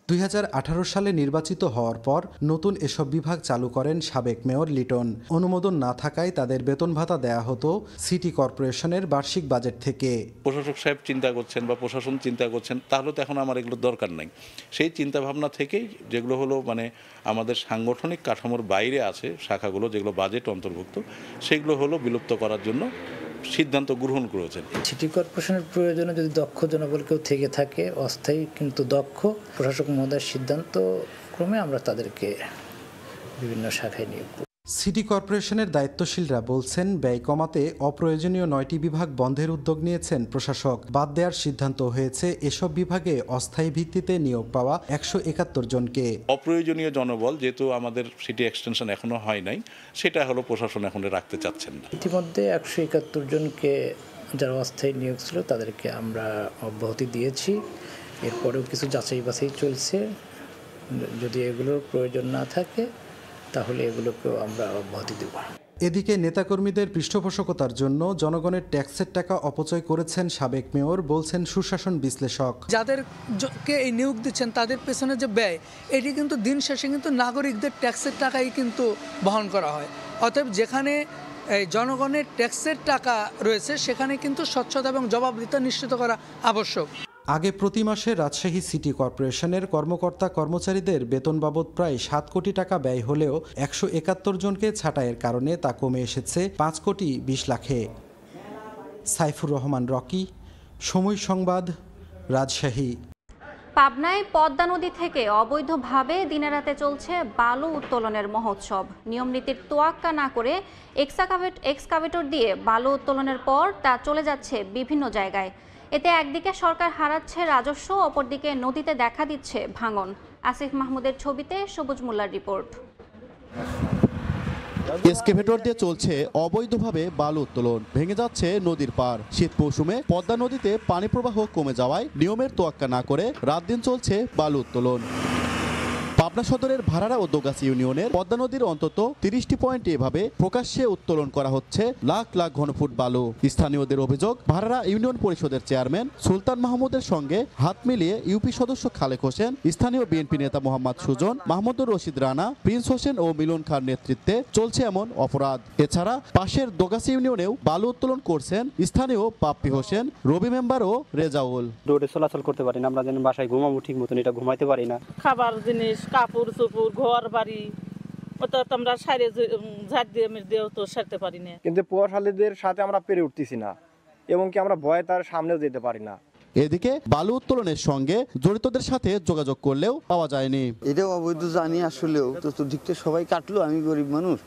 2018 সালে নির্বাচিত হওয়ার পর নতুন এসব বিভাগ চালু করেন সাবেক মেয়র লিটন। অনুমোদন না থাকায় তাদের বেতন ভাতা দেয়া হতো সিটি কর্পোরেশনের বার্ষিক বাজেট থেকে। প্রশাসক সাহেব চিন্তা করছেন বা প্রশাসন চিন্তা করছেন, তাহলে তো এখন আমার এগুলো দরকার নাই। সেই চিন্তা ভাবনা থেকেই যেগুলো হলো আমাদের সাংগঠনিক কাঠামোর বাইরে আছে শাখাগুলো, যেগুলো বাজেট অন্তর্ভুক্ত, সেগুলো হলো বিলুপ্ত করার জন্য সিদ্ধান্ত গ্রহণ করেছেন। সিটি কর্পোরেশনের প্রয়োজনে যদি দক্ষ জনবল কেউ থেকে থাকে, অস্থায়ী কিন্তু দক্ষ, প্রশাসক মহোদয়ের সিদ্ধান্ত ক্রমে আমরা তাদেরকে বিভিন্ন শাখায় নিয়োগ করব। সিটি কর্পোরেশনের দায়িত্বশীলরা বলছেন, ব্যয় কমাতে অপ্রয়োজনীয় 9টি বিভাগ বন্ধের উদ্যোগ নিয়েছেন প্রশাসক। বাদ দেওয়ার সিদ্ধান্ত হয়েছে এসব বিভাগে অস্থায়ী ভিত্তিতে নিয়োগ পাওয়া 171 জনকে। অপ্রয়োজনীয় জনবল যেহেতু আমাদের সিটি এক্সটেনশন এখনো হয় নাই, সেটা হলো প্রশাসন এখন রাখতে চাচ্ছেন না। ইতিমধ্যে 171 জনকে যারা অস্থায়ী নিয়োগ ছিল তাদেরকে আমরা অব্যাহতি দিয়েছি। এরপরেও কিছু যাচাই বাছাই চলছে। যদি এগুলোর প্রয়োজন না থাকে তাহলে এগুলোকেও আমরা অব্যাহতি দেব। এদিকে নেতাকর্মীদের পৃষ্ঠপোষকতার জন্য জনগণের ট্যাক্সের টাকা অপচয় করেছেন সাবেক মেয়র, বলছেন সুশাসন বিশ্লেষক। যাদেরকে এই নিয়োগ দিচ্ছেন তাদের পেছনে যে ব্যয়, এটি কিন্তু দিন শেষে কিন্তু নাগরিকদের ট্যাক্সের টাকাই কিন্তু বহন করা হয়। অতএব যেখানে এই জনগণের ট্যাক্সের টাকা রয়েছে সেখানে কিন্তু স্বচ্ছতা এবং জবাবদিহিতা নিশ্চিত করা আবশ্যক। আগে প্রতি মাসে রাজশাহী সিটি কর্পোরেশনের কর্মকর্তা কর্মচারীদের বেতন বাবদ প্রায় 7 কোটি টাকা ব্যয় হলেও 171 জনকে ছাঁটাইয়ের কারণে তা কমে এসেছে 5 কোটি 20 লাখে। সাইফুর রহমান রকি, সময় সংবাদ, রাজশাহী। পাবনায় পদ্মা নদী থেকে অবৈধভাবে দিনেরাতে চলছে বালু উত্তোলনের মহোৎসব। নিয়মনীতির তোয়াক্কা না করে এক্সকাভেটর দিয়ে বালু উত্তোলনের পর তা চলে যাচ্ছে বিভিন্ন জায়গায়। এতে একদিকে সরকার হারাচ্ছে রাজস্ব, অপরদিকে নদীতে দেখা দিচ্ছে ভাঙন। আসিফ মাহমুদের ছবিতে সবুজ মোল্লার রিপোর্ট। এক্সকেভেটর দিয়ে চলছে অবৈধভাবে বালু উত্তোলন, ভেঙে যাচ্ছে নদীর পার। শীত মৌসুমে পদ্মা নদীতে পানি প্রবাহ কমে যাওয়ায় নিয়মের তোয়াক্কা না করে রাত দিন চলছে বালু উত্তোলন। পাবনা সদরের ভাড়ারা ও দোগাছি ইউনিয়নের পদ্মা নদীর অন্তত 30টি পয়েন্টে এভাবে প্রকাশ্যে উত্তোলন করা হচ্ছে লাখ লাখ ঘনফুট বালু। স্থানীয়দের অভিযোগ, ভাড়ারা ইউনিয়ন পরিষদের চেয়ারম্যান সুলতান মাহমুদের সঙ্গে হাত মিলিয়ে ইউপি সদস্য খালেক হোসেন, স্থানীয় বিএনপি নেতা মোহাম্মদ সুজন, মাহমুদুর রশিদ রানা, প্রিন্স হোসেন ও মিলন খান নেতৃত্বে চলছে এমন অপরাধ। এছাড়া পাশের দোগাছি ইউনিয়নেও বালু উত্তোলন করছেন স্থানীয় পাপ্পি হোসেন, রবি মেম্বার ও রেজাউল। রোডে চলাচল করতে পারি না, আমরা যেন বাসায় ঘুমাবো ঠিক মতন, এটা ঘুমাইতে পারি না। খাবার জিনিস, কাপড় চোপড়, ঘর বাড়ি, ওটা তো আমরা সারে ঝাড় দিয়ে দিয়েও তো সারতে পারি না। কিন্তু প্রভাবশালীদের সাথে আমরা পেরে উঠতেছি না, এবং কি আমরা ভয়ে তার সামনেও যেতে পারি না। এদিকে বালু উত্তোলনের সঙ্গে জড়িতদের সাথে যোগাযোগ করলেও পাওয়া যায়নি। এটা অবৈধ জানি, আসলেও তো দিকটা সবাই কাটলো, আমি গরিব মানুষ,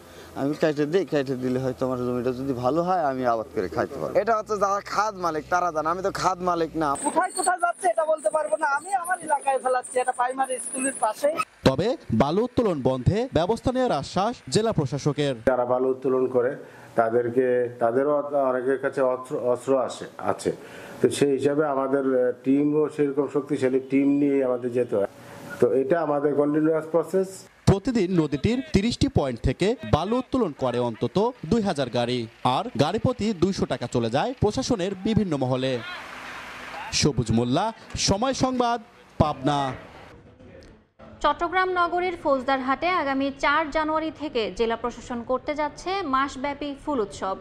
আমি কেটে দিই, কেটে দিলে হয়তো আমার জমিটা যদি ভালো হয় আমি আবাদ করে খাইতে পারবো। এটা হচ্ছে যারা খাদ মালিক তারা জানে, আমি তো খাদ মালিক না। কোথায় কোথায় যাচ্ছে এটা বলতে পারবো না, আমি আমার এলাকায় ফেলাচ্ছি, এটা প্রাইমারি স্কুলের পাশে। তবে বালু উত্তোলন বন্ধে ব্যবস্থা নেওয়ার আশ্বাস জেলা প্রশাসকের। যারা বালু উত্তোলন করে তাদেরও অনেকের কাছে অস্ত্র আছে, তো সেই হিসাবে আমাদের টিমও সেরকম শক্তিশালী টিম নিয়ে আমাদের যেতে হয়। তো এটা আমাদের কন্টিনিউয়াস প্রসেস। প্রতিদিন নদীটির 30টি পয়েন্ট থেকে বালু উত্তোলন করে অন্তত 2000 গাড়ি, আর গাড়ি প্রতি 200 টাকা চলে যায় প্রশাসনের বিভিন্ন মহলে। সবুজ মোল্লা, সময় সংবাদ, পাবনা। চট্টগ্রাম নগরীর ফৌজদারহাটে আগামী 4 জানুয়ারি থেকে জেলা প্রশাসন করতে যাচ্ছে মাসব্যাপী ফুল উৎসব।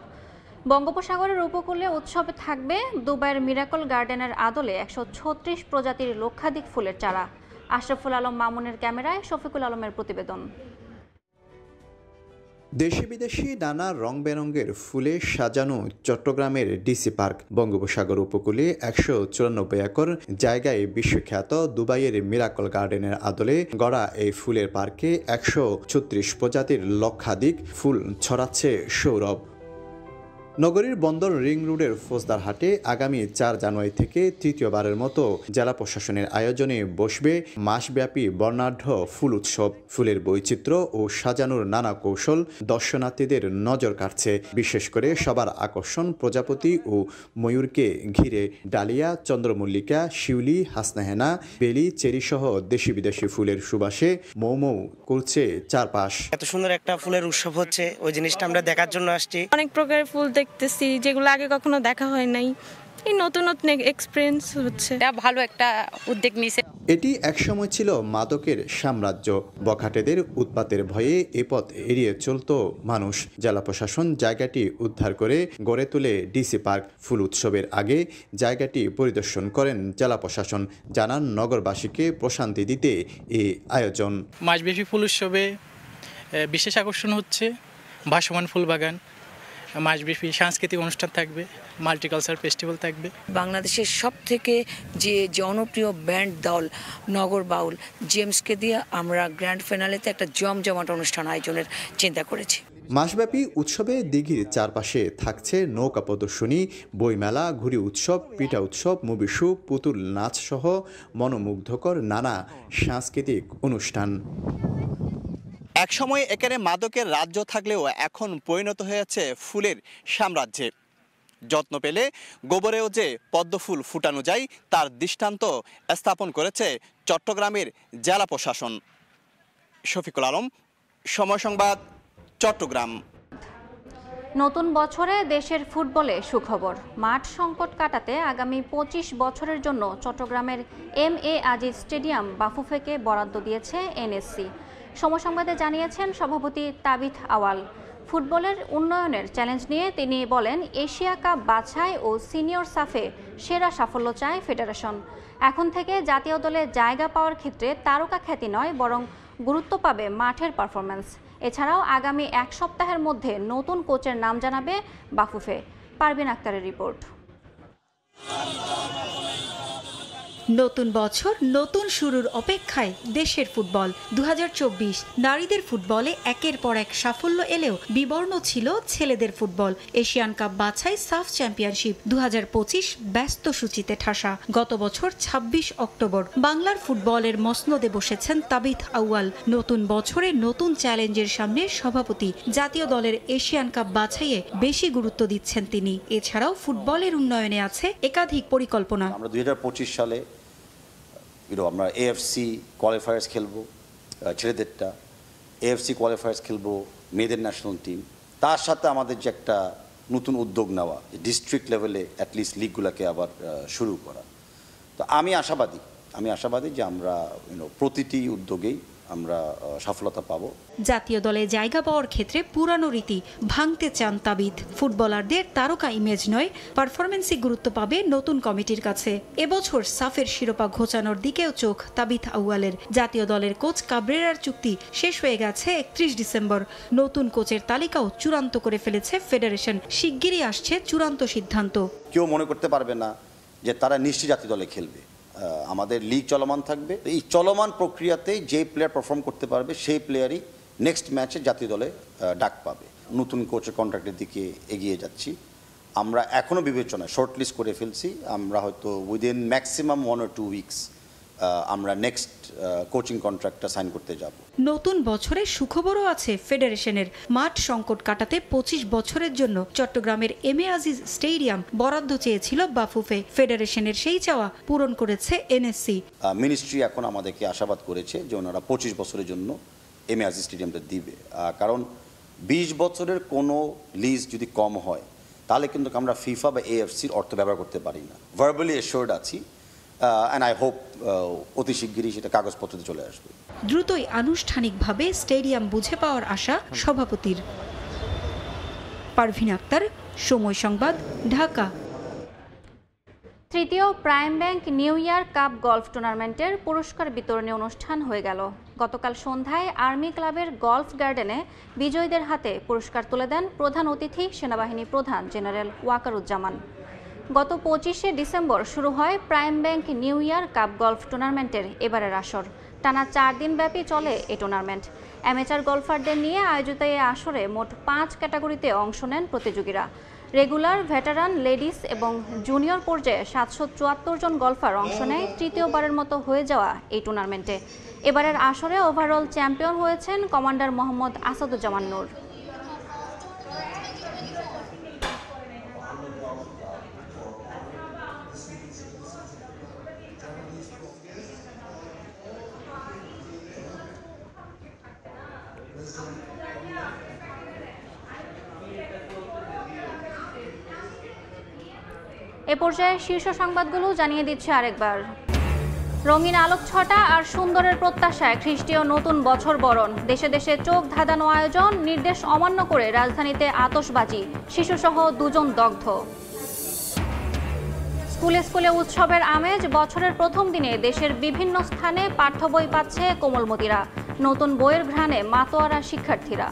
বঙ্গোপসাগরের উপকূলে উৎসবে থাকবে দুবাইয়ের মিরাকল গার্ডেনের আদলে 136 প্রজাতির লক্ষাধিক ফুলের চারা। আশরাফুল আলম মামুনের ক্যামেরায় শফিকুল আলমের প্রতিবেদন। দেশি বিদেশি নানা রং বেরঙের ফুলে সাজানো চট্টগ্রামের ডিসি পার্ক। বঙ্গোপসাগর উপকূলে 194 একর জায়গায় বিশ্বখ্যাত দুবাইয়ের মিরাকল গার্ডেনের আদলে গড়া এই ফুলের পার্কে 136 প্রজাতির লক্ষাধিক ফুল ছড়াচ্ছে সৌরভ। নগরীর বন্দর রিং রোডের ফৌজদারহাটে আগামী 4 জানুয়ারি থেকে তৃতীয়বারের মতো জেলা প্রশাসনের আয়োজনে বসবে মাসব্যাপী বর্ণাঢ্য ফুল উৎসব। ফুলের বৈচিত্র্য ও সাজানোর নানা কৌশল দর্শনার্থীদের নজর কাড়ছে। বিশেষ করে সবার আকর্ষণ প্রজাপতি ও ময়ূরকে ঘিরে ডালিয়া, চন্দ্রমল্লিকা, শিউলি, হাসনাহেনা, বেলি, চেরি সহ দেশি বিদেশি ফুলের সুবাসে মৌ মৌ করছে চারপাশ। এত সুন্দর একটা ফুলের উৎসব হচ্ছে, ওই জিনিসটা আমরা দেখার জন্য আসছি। অনেক প্রকারের ফুল দেখতেছি যেগুলো আগে কখনো দেখা হয় নাই, এই নতুন নতুন এক্সপেরিয়েন্স হচ্ছে। এটা ভালো একটা উদ্যোগ নিয়েছে। এটি একসময় ছিল মাদকের সাম্রাজ্য। বখাটেদের উৎপাতের ভয়ে এ পথ এড়িয়ে চলত মানুষ। জেলা প্রশাসন জায়গাটি উদ্ধার করে গড়ে তোলে ডিসি পার্ক। ফুল উৎসবের আগে জায়গাটি পরিদর্শন করেন জেলা প্রশাসন। জানান নগরবাসীকে প্রশান্তি দিতে এই আয়োজন। মাসব্যাপী ফুল উৎসবে বিশেষ আকর্ষণ হচ্ছে ভাসমান ফুল বাগান, মাসব্যাপী সাংস্কৃতিক অনুষ্ঠান থাকবে, মাল্টিকালচার ফেস্টিভ্যাল থাকবে। বাংলাদেশের সব থেকে যে জনপ্রিয় ব্যান্ড দল নগর বাউল জেমসকে দিয়ে আমরা গ্র্যান্ড ফিনালেতে একটা জমজমাট অনুষ্ঠান আয়োজনের চিন্তা করেছি। মাসব্যাপী উৎসবে দিঘির চারপাশে থাকছে নৌকা প্রদর্শনী, বইমেলা, ঘুড়ি উৎসব, পিঠা উৎসব, মুভি শো, পুতুল নাচ সহ মনোমুগ্ধকর নানা সাংস্কৃতিক অনুষ্ঠান। একসময় এখানে মাদকের রাজ্য থাকলেও এখন পরিণত হয়েছে ফুলের সাম্রাজ্যে। যত্ন পেলে গোবরেও যে পদ্মফুল ফুটানো যায় তার দৃষ্টান্ত স্থাপন করেছে চট্টগ্রামের জেলা প্রশাসন। শফিকুল আলম, সময় সংবাদ, চট্টগ্রাম। নতুন বছরে দেশের ফুটবলে সুখবর। মাঠ সংকট কাটাতে আগামী 25 বছরের জন্য চট্টগ্রামের MA আজিজ স্টেডিয়াম বাফুফেকে বরাদ্দ দিয়েছে NSC। সময় সংবাদে জানিয়েছেন সভাপতি তাবিথ আওয়াল। ফুটবলের উন্নয়নের চ্যালেঞ্জ নিয়ে তিনি বলেন, এশিয়া কাপ বাছাই ও সিনিয়র সাফে সেরা সাফল্য চায় ফেডারেশন। এখন থেকে জাতীয় দলে জায়গা পাওয়ার ক্ষেত্রে তারকা খ্যাতি নয়, বরং গুরুত্ব পাবে মাঠের পারফরম্যান্স। এছাড়াও আগামী 1 সপ্তাহের মধ্যে নতুন কোচের নাম জানাবে বাফুফে। পারভিন আক্তারের রিপোর্ট। নতুন বছর নতুন শুরুর অপেক্ষায় দেশের ফুটবল 2024 নারীদের ফুটবলে একের পর এক সাফল্য এলেও বিবর্ণ ছিল ছেলেদের ফুটবল। এশিয়ান কাপ বাছাই সাফ চ্যাম্পিয়নশিপ 2025 ব্যস্ত সূচিতে ঠাসা। গত বছর 26 অক্টোবর বাংলার ফুটবলের মসনদে বসেছেন তাবিথ আউয়াল। নতুন বছরে নতুন চ্যালেঞ্জের সামনে সভাপতি। জাতীয় দলের এশিয়ান কাপ বাছাইয়ে বেশি গুরুত্ব দিচ্ছেন তিনি। এছাড়াও ফুটবলের উন্নয়নে আছে একাধিক পরিকল্পনা। আমরা 2025 সালে আমরা এএফসি কোয়ালিফায়ার্স খেলবো ছেলেদেরটা, এএফসি কোয়ালিফায়ার্স খেলবো মেয়েদের ন্যাশনাল টিম। তার সাথে আমাদের যে একটা নতুন উদ্যোগ নেওয়া, ডিস্ট্রিক্ট লেভেলে অ্যাটলিস্ট লিগগুলোকে আবার শুরু করা। তো আমি আশাবাদী যে আমরা প্রতিটি উদ্যোগেই আমরা সফলতা পাবো। জাতীয় দলে জায়গা পাওয়ার ক্ষেত্রে পুরানো রীতি ভাঙতে চান তাবিথ। ফুটবলারদের তারকা ইমেজ নয়, পারফরমেন্সই গুরুত্ব পাবে নতুন কমিটির কাছে। এবছর সাফের শিরোপা ঘোচানোর দিকেও চোখ তাবিথ আউয়ালের। জাতীয় দলের কোচ কাবরেরার চুক্তি শেষ হয়ে গেছে 31 ডিসেম্বর। নতুন কোচের তালিকাও চূড়ান্ত করে ফেলেছে ফেডারেশন। শিগগিরই আসছে চূড়ান্ত সিদ্ধান্ত। কেউ মনে করতে পারবে না যে তারা নিশ্চয়ই জাতীয় দলে খেলবে। আমাদের লিগ চলমান থাকবে। এই চলমান প্রক্রিয়াতে যে প্লেয়ার পারফর্ম করতে পারবে সেই প্লেয়ারই নেক্সট ম্যাচে জাতীয় দলে ডাক পাবে। নতুন কোচের কন্ট্রাক্টের দিকে এগিয়ে যাচ্ছি। আমরা এখনও বিবেচনায় শর্টলিস্ট করে ফেলছি। আমরা হয়তো উইদিন ম্যাক্সিমাম 1 or 2 উইকস আমরা নেক্সট কোচিং কন্ট্রাক্টটা সাইন করতে যাব। নতুন বছরে সুখবরও আছে ফেডারেশনের। মাঠ সংকট কাটাতে 25 বছরের জন্য চট্টগ্রামের এম এ আজিজ স্টেডিয়াম বরাদ্দ চেয়েছিল বাফুফে। ফেডারেশনের সেই চাওয়া পূরণ করেছে এনএসসি। মিনিস্ট্রি এখন আমাদেরকে আশাবাদ করেছে যে ওনারা 25 বছরের জন্য এম এ আজিজ স্টেডিয়ামটা দিবে। কারণ 20 বছরের কোনো লিজ যদি কম হয় তাহলে কিন্তু আমরা ফিফা বা এএফসির অর্থ ব্যবহার করতে পারি না। ভার্বালি অ্যাসিওর্ড আছি and I hope অতি শিগগিরই সেটা কাগজপত্রে চলে আসবে। দ্রুতই আনুষ্ঠানিকভাবে স্টেডিয়াম বুঝে পাওয়ার আশা সভাপতির। পারভিন আক্তার, সময় সংবাদ, ঢাকা। তৃতীয় prime bank new year cup golf টুর্নামেন্টের পুরস্কার বিতরণী অনুষ্ঠান হয়ে গেল। গতকাল সন্ধ্যায় আর্মি ক্লাবের গলফ গার্ডেনে বিজয়ীদের হাতে পুরস্কার তুলে দেন প্রধান অতিথি সেনাবাহিনী প্রধান জেনারেল ওয়াকারুজ্জামান। গত 25শে ডিসেম্বর শুরু হয় prime bank new year cup golf টুর্নামেন্টের এবারের আসর। টানা 4 দিন ব্যাপী চলে এই টুর্নামেন্ট। অ্যামেচার গলফারদের নিয়ে আয়োজিত এই আসরে মোট 5 ক্যাটাগরিতে অংশ নেন প্রতিযোগীরা। রেগুলার, ভেটারান, লেডিস এবং জুনিয়র পর্যায়ে 774 জন গলফার অংশ নেয় তৃতীয়বারের মতো হয়ে যাওয়া এই টুর্নামেন্টে। এবারের আসরে ওভারঅল চ্যাম্পিয়ন হয়েছেন কমান্ডার মোহাম্মদ আসাদুজ্জামান নূর। এ পর্যায়ে শীর্ষ সংবাদগুলো জানিয়ে দিচ্ছে আরেকবার। রঙিন আলোকছটা আর সুন্দরের প্রত্যাশায় খ্রিস্টীয় নতুন বছর বরণ। দেশে দেশে চোখ ধাঁধানো আয়োজন। নির্দেশ অমান্য করে রাজধানীতে আতশবাজি। শিশুসহ 2 জন দগ্ধ। স্কুলে স্কুলে উৎসবের আমেজ। বছরের প্রথম দিনে দেশের বিভিন্ন স্থানে পাঠ্য বই পাচ্ছে কোমলমতিরা। নতুন বইয়ের ঘ্রাণে মাতোয়ারা শিক্ষার্থীরা।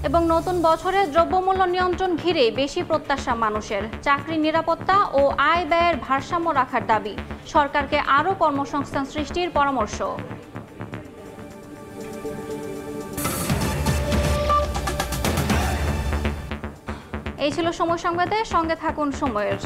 এবং নতুন বছরে দ্রব্যমূল্য নিয়ন্ত্রণ ঘিরে বেশি প্রত্যাশা মানুষের। চাকরির নিরাপত্তা ও আয় ব্যয়ের ভারসাম্য রাখার দাবি। সরকারকে আরও কর্মসংস্থান সৃষ্টির পরামর্শ। এই ছিল সময় সংবাদে। সঙ্গে থাকুন সময়ের।